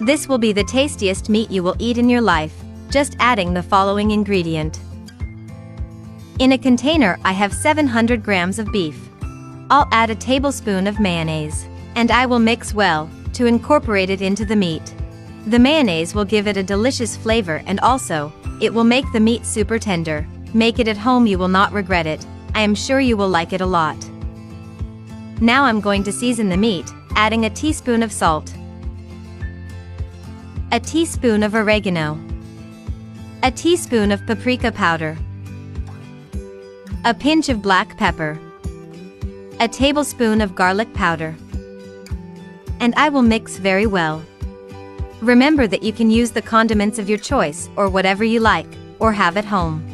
This will be the tastiest meat you will eat in your life, just adding the following ingredient. In a container I have 700 grams of beef. I'll add a tablespoon of mayonnaise, and I will mix well, to incorporate it into the meat. The mayonnaise will give it a delicious flavor and also, it will make the meat super tender. Make it at home, you will not regret it. I am sure you will like it a lot. Now I'm going to season the meat, adding a teaspoon of salt, a teaspoon of oregano, a teaspoon of paprika powder, a pinch of black pepper, a tablespoon of garlic powder, and I will mix very well. Remember that you can use the condiments of your choice or whatever you like, or have at home.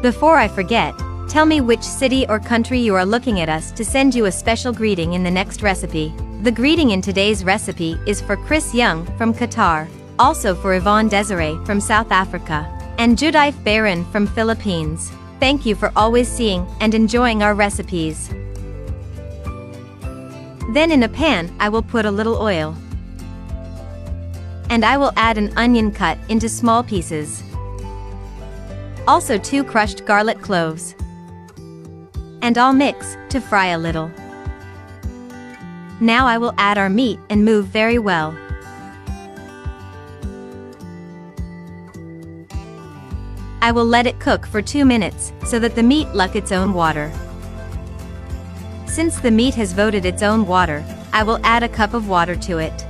Before I forget, tell me which city or country you are looking at us to send you a special greeting in the next recipe. The greeting in today's recipe is for Chris Young from Qatar, also for Yvonne Desiree from South Africa, and Judaif Baron from Philippines. Thank you for always seeing and enjoying our recipes. Then in a pan I will put a little oil, and I will add an onion cut into small pieces. Also 2 crushed garlic cloves. And I'll mix to fry a little. Now I will add our meat and move very well. I will let it cook for 2 minutes so that the meat suck its own water. Since the meat has voted its own water, I will add a cup of water to it.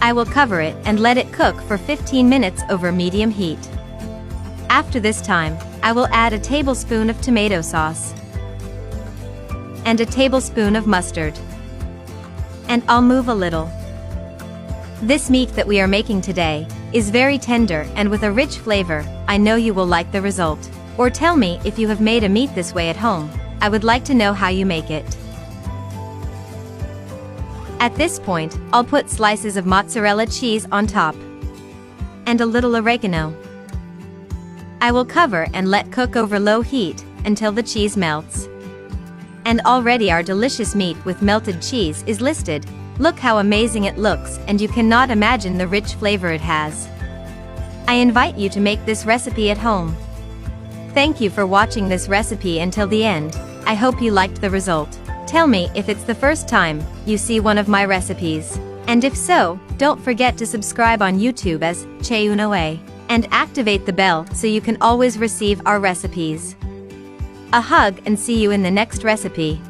I will cover it and let it cook for 15 minutes over medium heat. After this time, I will add a tablespoon of tomato sauce and a tablespoon of mustard. And I'll move a little. This meat that we are making today is very tender and with a rich flavor. I know you will like the result. Or tell me if you have made a meat this way at home. I would like to know how you make it. At this point, I'll put slices of mozzarella cheese on top and a little oregano. I will cover and let cook over low heat until the cheese melts. And already our delicious meat with melted cheese is listed. Look how amazing it looks, and you cannot imagine the rich flavor it has. I invite you to make this recipe at home. Thank you for watching this recipe until the end. I hope you liked the result. Tell me if it's the first time you see one of my recipes. And if so, don't forget to subscribe on YouTube as Cheunoe, and activate the bell so you can always receive our recipes. A hug and see you in the next recipe.